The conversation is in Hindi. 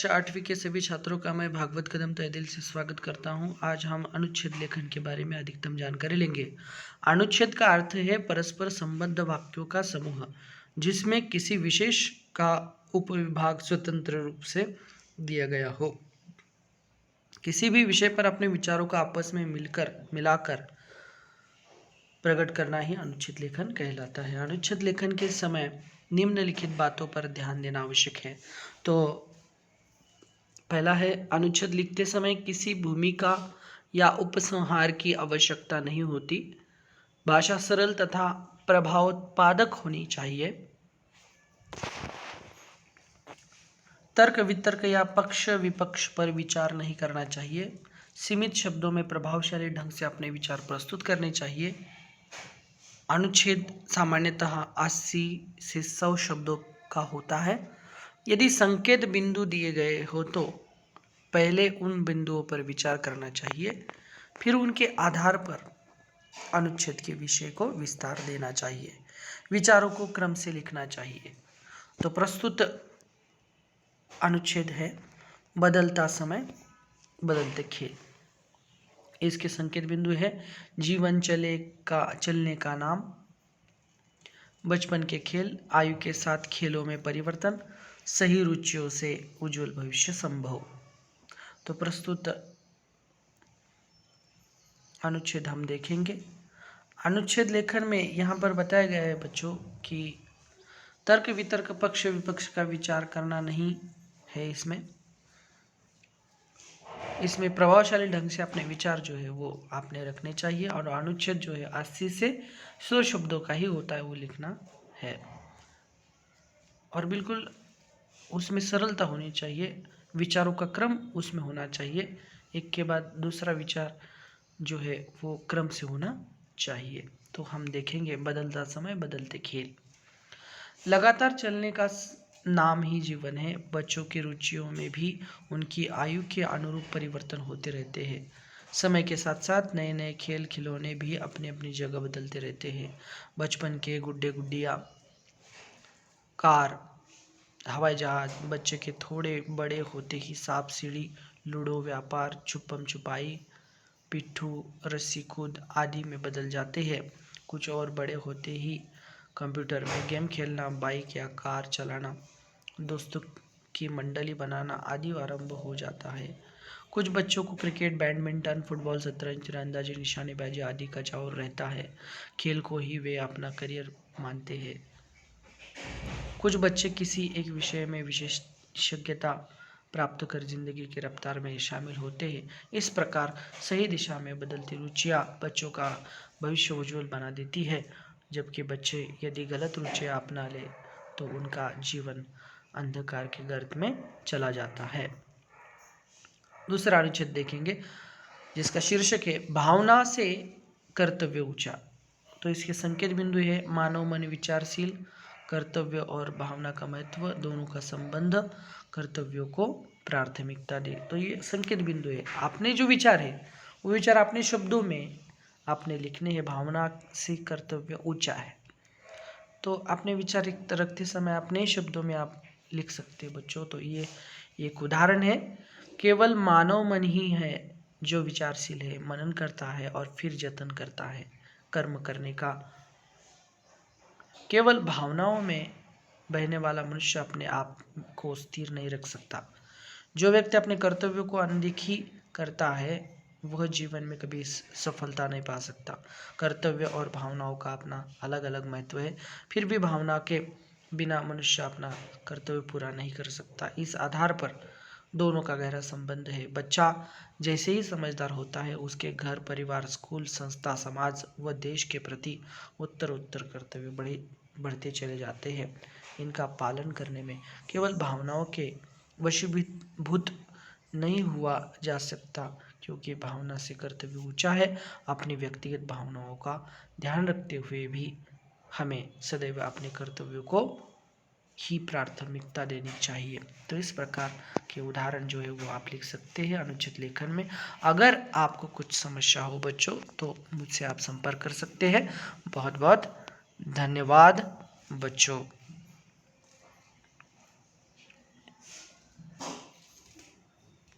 कक्षा 8वीं के सभी छात्रों का मैं भागवत कदम तहे दिल से स्वागत करता हूं। आज हम अनुच्छेद लेखन के बारे में अधिकतम जानकारी लेंगे। अनुच्छेद का अर्थ है परस्पर संबद्ध वाक्यों का समूह जिसमें किसी विशेष का उपविभाग स्वतंत्र रूप से दिया गया हो। किसी भी विषय पर अपने विचारों का आपस में मिलाकर प्रकट करना ही अनुच्छेद लेखन कहलाता है। अनुच्छेद लेखन के समय निम्नलिखित बातों पर ध्यान देना आवश्यक है। तो पहला है, अनुच्छेद लिखते समय किसी भूमिका या उपसंहार की आवश्यकता नहीं होती। भाषा सरल तथा प्रभावोत्पादक होनी चाहिए। तर्क वितर्क या पक्ष विपक्ष पर विचार नहीं करना चाहिए। सीमित शब्दों में प्रभावशाली ढंग से अपने विचार प्रस्तुत करने चाहिए। अनुच्छेद सामान्यतः 80 से 100 शब्दों का होता है। यदि संकेत बिंदु दिए गए हो तो पहले उन बिंदुओं पर विचार करना चाहिए, फिर उनके आधार पर अनुच्छेद के विषय को विस्तार देना चाहिए। विचारों को क्रम से लिखना चाहिए। तो प्रस्तुत अनुच्छेद है बदलता समय बदलते खेल। इसके संकेत बिंदु है जीवन चलने का नाम, बचपन के खेल, आयु के साथ खेलों में परिवर्तन, सही रुचियों से उज्जवल भविष्य संभव। तो प्रस्तुत अनुच्छेद हम देखेंगे। अनुच्छेद लेखन में यहाँ पर बताया गया है बच्चों कि तर्क वितर्क पक्ष विपक्ष का विचार करना नहीं है। इसमें प्रभावशाली ढंग से अपने विचार जो है वो आपने रखने चाहिए। और अनुच्छेद जो है 80 से 100 शब्दों का ही होता है, वो लिखना है। और बिल्कुल उसमें सरलता होनी चाहिए। विचारों का क्रम उसमें होना चाहिए, एक के बाद दूसरा विचार जो है वो क्रम से होना चाहिए। तो हम देखेंगे बदलता समय बदलते खेल। लगातार चलने का नाम ही जीवन है। बच्चों की रुचियों में भी उनकी आयु के अनुरूप परिवर्तन होते रहते हैं। समय के साथ साथ नए नए खेल खिलौने भी अपनी अपनी जगह बदलते रहते हैं। बचपन के गुड्डे गुड्डिया, कार, हवाई जहाज, बच्चे के थोड़े बड़े होते ही सांप सीढ़ी, लूडो, व्यापार, छुपम छुपाई, पिट्ठू, रस्सी कूद आदि में बदल जाते हैं। कुछ और बड़े होते ही कंप्यूटर में गेम खेलना, बाइक या कार चलाना, दोस्तों की मंडली बनाना आदि आरंभ हो जाता है। कुछ बच्चों को क्रिकेट, बैडमिंटन, फुटबॉल, शतरंज, तीरंदाजी, निशानेबाजी आदि का चाव रहता है। खेल को ही वे अपना करियर मानते हैं। कुछ बच्चे किसी एक विषय में विशेषज्ञता प्राप्त कर जिंदगी की रफ्तार में शामिल होते हैं। इस प्रकार सही दिशा में बदलती रुचियाँ बच्चों का भविष्य उज्जवल बना देती है, जबकि बच्चे यदि गलत रुचियाँ अपना ले तो उनका जीवन अंधकार के गर्त में चला जाता है। दूसरा अनुच्छेद देखेंगे जिसका शीर्षक है भावना से कर्तव्य ऊंचा। तो इसके संकेत बिंदु है मानव मन विचारशील, कर्तव्य और भावना का महत्व, दोनों का संबंध, कर्तव्यों को प्राथमिकता दे। तो ये संकेत बिंदु है। आपने जो विचार है वो विचार अपने शब्दों में आपने लिखने हैं। भावना से कर्तव्य ऊंचा है, तो अपने विचार रखते समय अपने शब्दों में आप लिख सकते हैं बच्चों। तो ये एक उदाहरण है। केवल मानव मन ही है जो विचारशील है, मनन करता है और फिर जतन करता है कर्म करने का। केवल भावनाओं में बहने वाला मनुष्य अपने आप को स्थिर नहीं रख सकता। जो व्यक्ति अपने कर्तव्यों को अनदेखी करता है वह जीवन में कभी सफलता नहीं पा सकता। कर्तव्य और भावनाओं का अपना अलग अलग महत्व है, फिर भी भावना के बिना मनुष्य अपना कर्तव्य पूरा नहीं कर सकता। इस आधार पर दोनों का गहरा संबंध है। बच्चा जैसे ही समझदार होता है उसके घर, परिवार, स्कूल, संस्था, समाज व देश के प्रति उत्तर कर्तव्य बढ़ते चले जाते हैं। इनका पालन करने में केवल भावनाओं के वशीभूत नहीं हुआ जा सकता, क्योंकि भावना से कर्तव्य ऊंचा है। अपनी व्यक्तिगत भावनाओं का ध्यान रखते हुए भी हमें सदैव अपने कर्तव्यों को ही प्राथमिकता देनी चाहिए। तो इस प्रकार के उदाहरण जो है वो आप लिख सकते हैं अनुच्छेद लेखन में। अगर आपको कुछ समस्या हो बच्चों तो मुझसे आप संपर्क कर सकते हैं। बहुत बहुत धन्यवाद बच्चों।